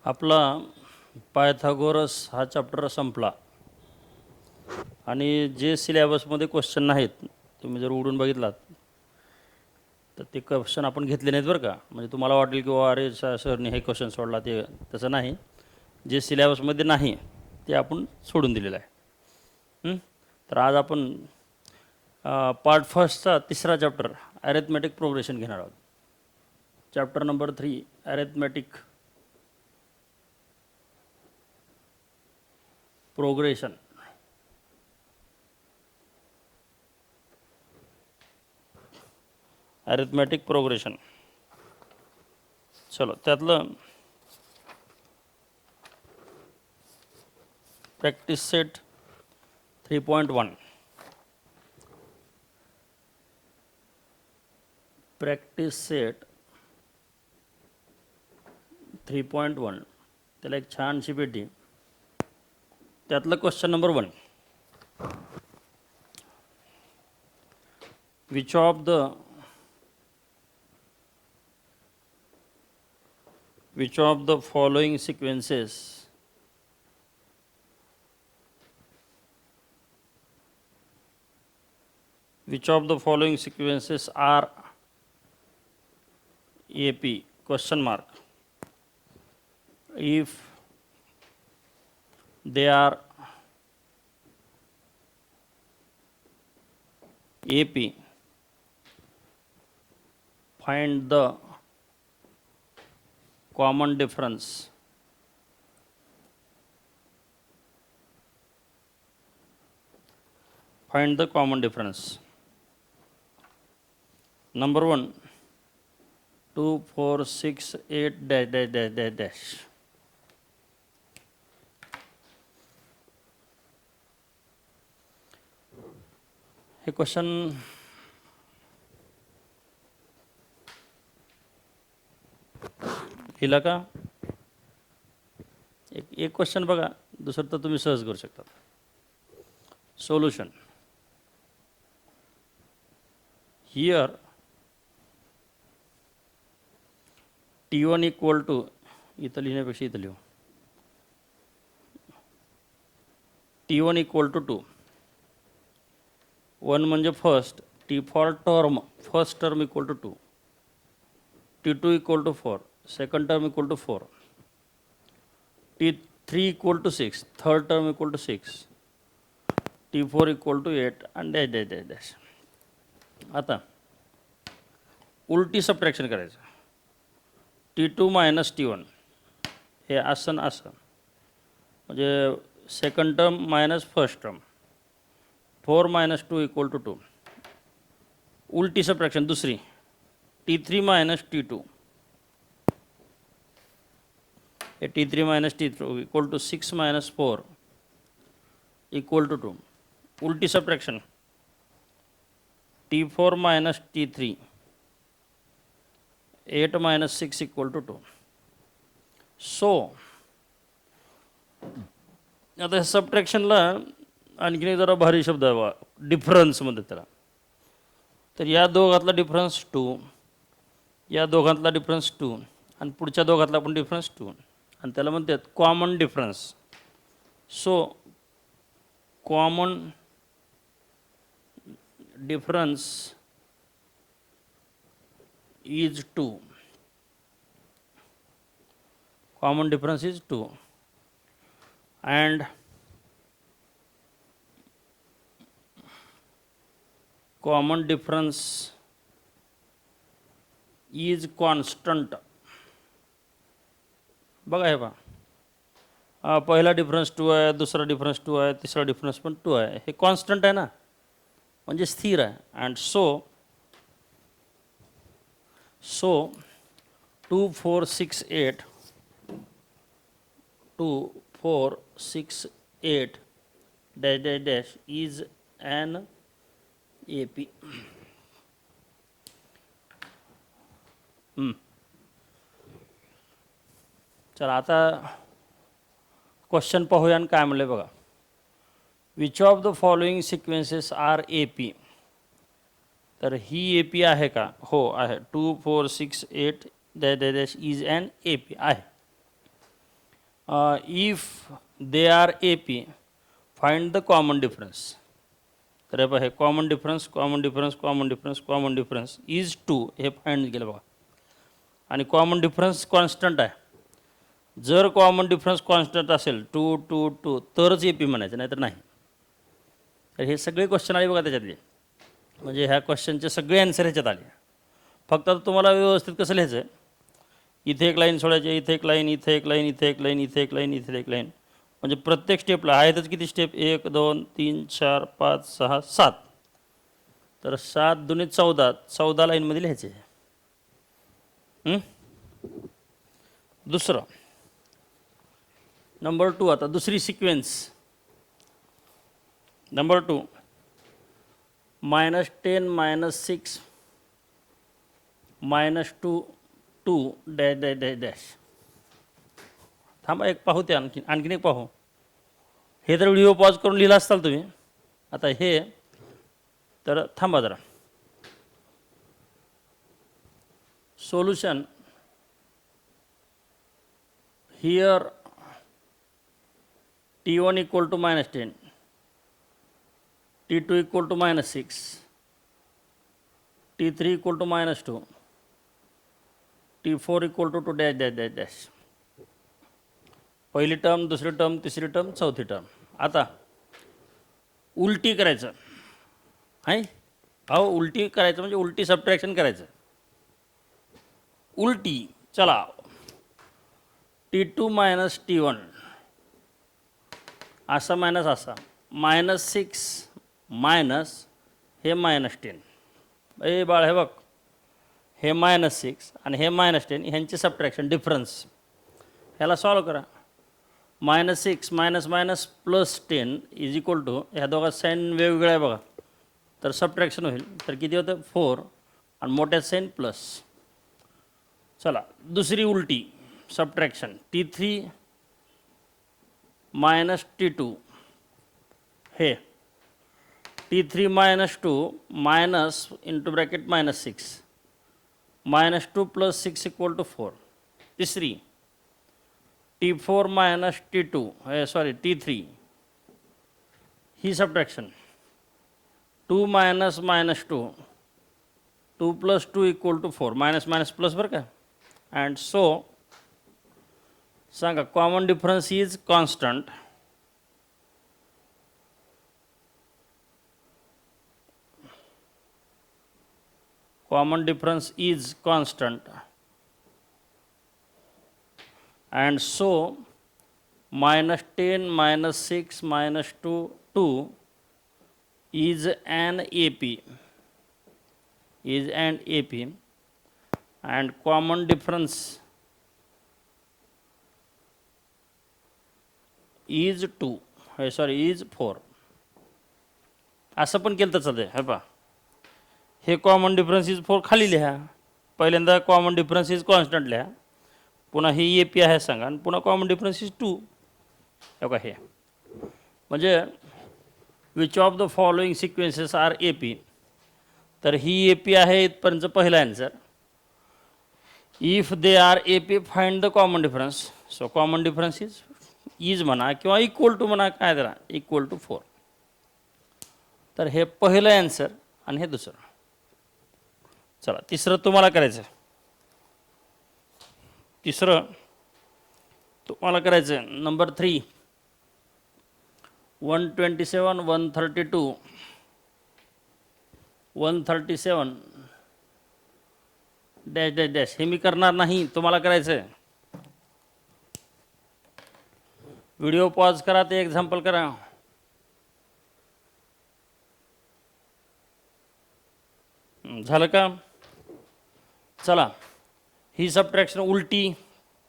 आपला पायथागोरस हा चॅप्टर संपला आणि जे सिलेबसमध्ये क्वेश्चन नाहीत तुम्ही जर उडून बघितलात तर ते क्वेश्चन आपण घेतले नाहीत बरं का. म्हणजे तुम्हाला वाटेल की अरे सरने हे क्वेश्चन सोडला, ते तसं नाही. जे सिलेबसमध्ये नाही ते आपण सोडून दिलेलं आहे. तर आज आपण पार्ट फर्स्टचा तिसरा चॅप्टर ॲरेथमॅटिक प्रोग्रेशन घेणार आहोत. Chapter number 3 ॲरेथमॅटिक progression. ॲरेथमॅटिक प्रोग्रेशन. चलो त्यातलं प्रॅक्टिस सेट 3.1. प्रॅक्टिस सेट 3.1 त्याला एक छानशी पेटी. त्यातलं question number 1. Which of the following sequences are AP question mark if they are AP, find the common difference. Find the common difference. Number 1, 2, 4, 6, 8 dash dash dash dash dash. हे question लिहिला का? एक question बघा, दुसरं तर तुम्ही सहज करू शकता. Solution. Here T1 equal to, इथं लिहिण्यापेक्षा इथं लिहू, T1 इक्वल टू 2. 1 म्हणजे first, T for term, first term equal to 2. T2 equal to 4, second term equal to 4. T3 equal to 6, third term equal to 6. T4 equal to 8 आणि dash dash dash dash. आता उलटी subtraction करायचं. T2 minus T1 हे असं असं, म्हणजे second term minus first term. 4 minus 2 equal to 2. उलटी subtraction दुसरी, T3 मायनस T2 हे T3 minus T2 equal to 6 minus 4 equal to 2. उलटी subtraction T4 minus T3 8 minus 6 equal to 2. So आता सबट्रॅक्शनला आणखीन एक जरा भारी शब्द आहे बा, डिफरन्समध्ये त्याला. तर या दोघातला डिफरन्स 2, या दोघातला डिफरन्स 2 आणि पुढच्या दोघातला पण डिफरन्स 2 आणि त्याला म्हणतात common difference. So common difference is 2. Common difference is 2 and common difference is constant. बघा हे पहा, पहिला डिफरन्स 2 आहे, दुसरा डिफरन्स 2 आहे, तिसरा डिफरन्स पण 2 आहे. हे कॉन्स्टंट आहे ना, म्हणजे स्थिर आहे. And so 2, 4, 6, 8 2, 4, 6, 8 dash dash dash is an AP. चला आता क्वेश्चन पाहूया आणि काय म्हणले बघा. Which of the following sequences are AP. तर ही AP आहे का? हो आहे. 2, 4, 6, 8 dash dash dash is an AP आहे. If they are A P find the common difference. तर हे बघा, हे common difference common difference common difference common difference is 2 हे फाइंड केलं बघा. आणि कॉमन डिफरन्स कॉन्स्टंट आहे. जर कॉमन डिफरन्स कॉन्स्टंट असेल 2 2 2 तरच ए पी म्हणायचं, नाहीतर नाही. तर हे सगळे क्वेश्चन आले बघा त्याच्यातले. म्हणजे ह्या क्वेश्चनचे सगळे आन्सर ह्याच्यात आले. फक्त आता तुम्हाला व्यवस्थित कसं लिहायचं आहे, इथे एक लाईन सोडायची, इथे एक लाईन, इथे एक लाईन, इथे एक लाईन, इथे एक लाईन, इथे एक लाईन. म्हणजे प्रत्येक स्टेपला आहेतच किती स्टेप, 1 2 3 4 5 6 7. तर 7 दुने 14, 14 लाईनमध्ये लिहायचे. दुसरं नंबर 2. आता दुसरी sequence number 2, -10 -6 -2 2 dash dash dash dash. थांबा, एक पाहू ते आणखीन एक पाहू. हे तर व्हिडिओ पॉज करून लिहिला असताल तुम्ही. आता हे तर थांबा जरा. Solution here T1 equal to -10, T2 equal to -6, T3 equal to -2, T4 equal to 2 dash dash dash dash. पहिली टर्म, दुसरी टर्म, तिसरी टर्म, चौथी टर्म. आता उलटी करायचं आहे. अहो, उलटी करायचं म्हणजे उलटी सबट्रॅक्शन करायचं. उलटी चला. T2 minus T1 असा मायनस असा, -6 मायनस हे -10. ए बाळ, हे बघ, हे -6 आणि हे -10 ह्यांची सबट्रॅक्शन डिफरन्स. ह्याला सॉल्व करा. -6 minus minus +10 is equal to, ह्या दोघात साईन वेगवेगळ्या आहे बघा, तर सबट्रॅक्शन होईल. तर किती होतं, 4 आणि मोठ्यात साईन प्लस. चला दुसरी उलटी सबट्रॅक्शन. T3 मायनस T2 हे T3 -2 मायनस इंटू ब्रॅकेट -6 -2 + 6 = 4. तिसरी T4 मायनस T2 T3 ही subtraction. 2 minus -2 2 + 2 = 4. Minus minus plus बरं का. अँड सो सांगा, common difference is constant common difference is constant, and so -10 -6 -2 2 is an AP, and common difference is 2 is 4. असं पण केलं तर चालतंय. हे पहा, हे कॉमन डिफरन्स इज 4 खाली लिहा. पहिल्यांदा कॉमन डिफरन्स इज कॉन्स्टंट लिहा, पुन्हा ही ए पी आहे सांगा, आणि पुन्हा कॉमन डिफरन्स इज 2. हे बघा, हे म्हणजे which of the following sequences are A P. तर ही ए पी आहे इथपर्यंत पहिला answer. If they are A P find the common difference. So common difference is म्हणा किंवा इक्वल टू म्हणा, काय जरा इक्वल टू 4. तर हे पहिलं आन्सर आणि हे दुसरं. चला तिसरं तुम्हाला करायचं. तिसरं तुम्हाला करायचं नंबर 3, 127 132 137 डॅश डॅश डॅश. हे मी करणार नाही, तुम्हाला करायचं आहे. व्हिडिओ पॉज करा, ते एक्झाम्पल करा. झालं का. चला, ही सबट्रॅक्शन उलटी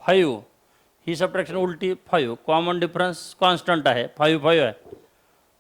5, ही सबट्रॅक्शन उलटी 5. कॉमन डिफरन्स कॉन्स्टंट आहे, 5 5 आहे.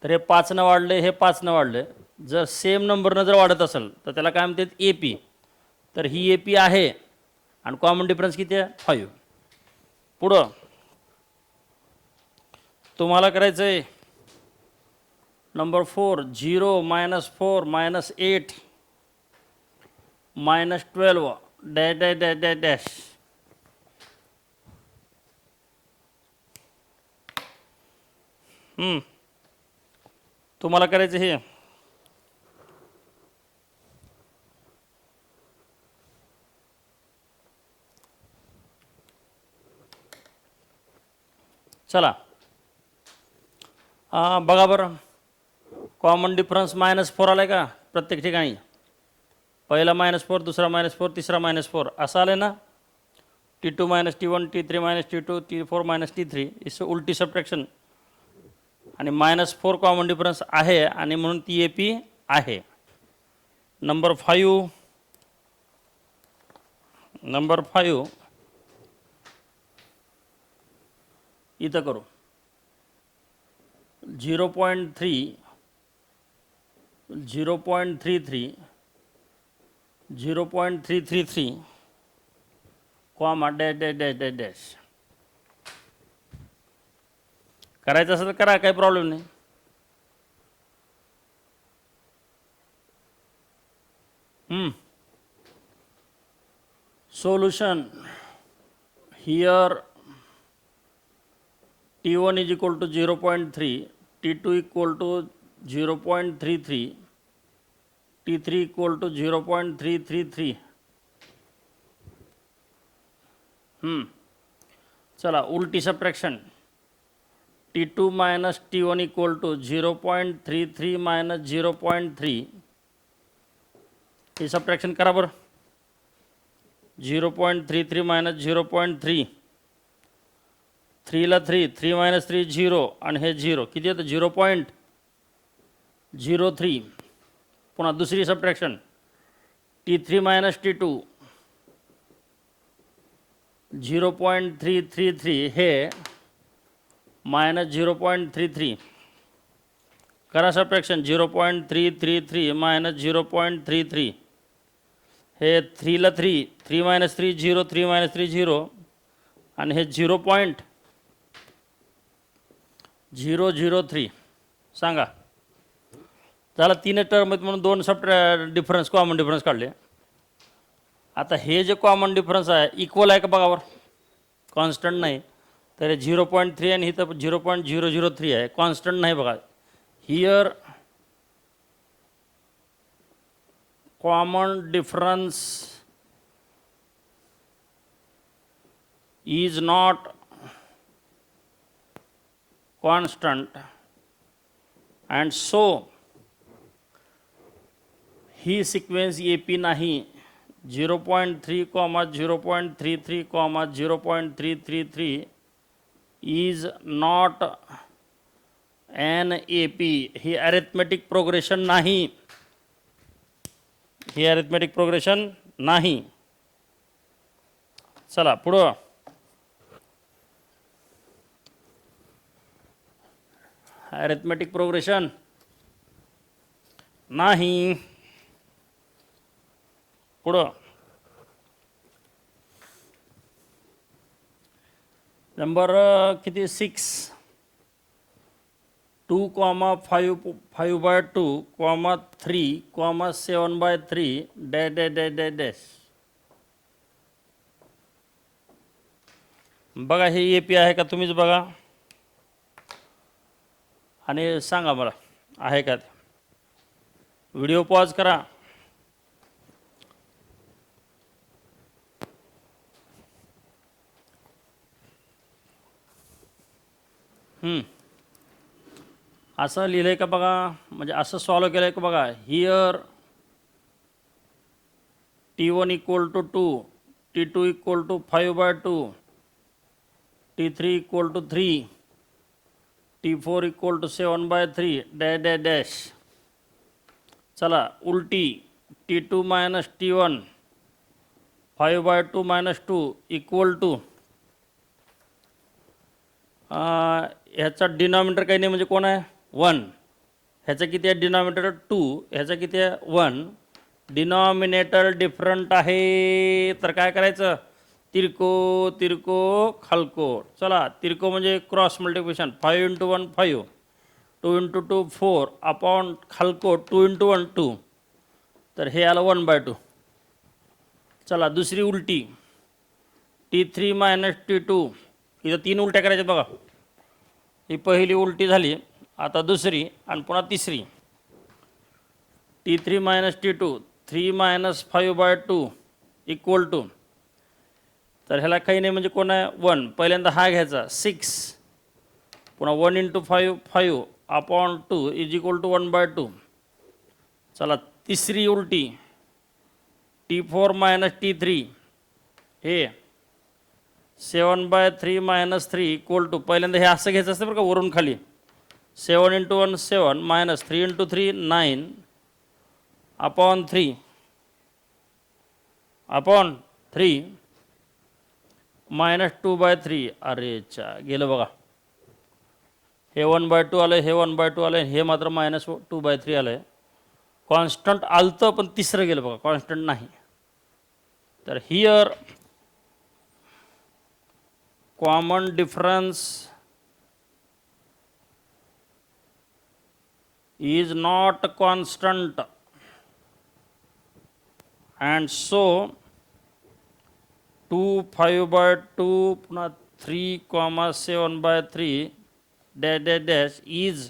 तर हे 5 वाढले, हे 5 वाढले. जर सेम नंबरनं जर वाढत असेल तर त्याला काय म्हणतात, ए पी. तर ही ए पी आहे आणि कॉमन डिफरन्स किती आहे, 5. पुढं तुम्हाला करायचं आहे number 4, 0 -4 -8 -12 dash dash dash dash dash. तुम्हाला करायचं हे चला बघा बरं, कॉमन डिफरन्स -4 आला आहे का प्रत्येक ठिकाणी? पहिला -4, दुसरा -4, तिसरा -4 असं आलं ना. T2 - T1, T3 - T2, T4 - T3 इस उलटी सबट्रॅक्शन. आणि -4 कॉमन डिफरन्स आहे आणि म्हणून ती AP आहे. नंबर 5 इथं करू. 0.3, 0.33, 0.333 comma dash dash dash dash dash. करायचं असेल तर करा, काही प्रॉब्लेम नाही. Solution here T1 is equal to 0.3, T2 equal to 0.33, T3 equal to 0.333. चला उलटी subtraction. T2 minus T1 equal to 0.33 minus 0.3. हे सबट्रॅक्शन करा बरं. 0.33 minus 0.3. 3 ला 3, 3 minus 3 0 आणि हे 0 किती येतं 0.03. पुन्हा दुसरी सबट्रॅक्शन. T3 minus T2 0.333 हे मायनस 0.33. करा सबट्रॅक्शन. 0.333 मायनस 0.33 हे 3 ला 3, 3 minus 3 0, 3 minus 3 0 आणि हे 0.003. सांगा झाला. 3 टर्म आहेत म्हणून 2 डिफरन्स कॉमन डिफरन्स काढले. आता हे जे कॉमन डिफरन्स आहे इक्वल आहे का बघावर, कॉन्स्टंट नाही. तर 0.3 आणि इथं 0.003 आहे, कॉन्स्टंट नाही बघा. Here common difference is not constant and so he sequence AP नाही. 0.3, 0.33, 0.333 is not an AP. He arithmetic progression नाही. ही अरिथमेटिक प्रोग्रेशन नाही. चला पुढं. अरिथमेटिक प्रोग्रेशन नाही. पुढं नंबर किती 6. 2, 5/2, 3, 7/3 dash dash dash dash dash. बघा हे AP आहे का तुम्हीच बघा आणि सांगा मला आहे का. व्हिडिओ पॉज करा. असं लिहिलं आहे का बघा, म्हणजे असं सॉल्व केलं आहे का बघा. Here T1 equal to 2, T2 equal to 5/2, T3 equal to 3, T4 equal to 7/3 dash dash dash. चला उलटी. T2 minus T1 5/2 minus 2 equal to ह्याचा डिनॉमिनेटर काही नाही म्हणजे कोण आहे 1. ह्याचा किती आहे डिनॉमिनेटर 2, ह्याचा किती आहे 1. डिनॉमिनेटर डिफरंट आहे तर काय करायचं तिरको तिरको खालको. चला तिरको म्हणजे क्रॉस मल्टिप्लिकेशन. 5 × 1 5, 2 × 2 4 अपॉन खालको 2 × 1 2. तर हे आलं 1/2. चला दुसरी उलटी. T3 minus T2 इथं 3 उलट्या करायच्या बघा. ही पहिली उलटी झाली. आता दुसरी आणि पुन्हा तिसरी. T3 minus T2 3 minus 5/2 equal to, तर ह्याला काही नाही म्हणजे कोण आहे 1. पहिल्यांदा हा घ्यायचा 6, पुन्हा 1 × 5 5 अपॉन 2 इज इक्वल टू 1/2. चला तिसरी उलटी T4 मायनस T3 हे 7/3 मायनस 3 इक्वल टू, पहिल्यांदा हे असं घ्यायचं असतं बरं का वरून खाली. 7 × 1 7 मायनस 3 × 3 9 अपॉन 3 अपॉन 3 मायनस 2/3. अरे गेलं बघा. हे 1/2 आलं, हे 1/2 आलं, हे मात्र मायनस 2/3 आलं आहे. कॉन्स्टंट आलतं पण तिसरं गेलं बघा, कॉन्स्टंट नाही. तर here common difference is not constant, and so 2 5/2 पुन्हा 3 7/3 dash dash dash is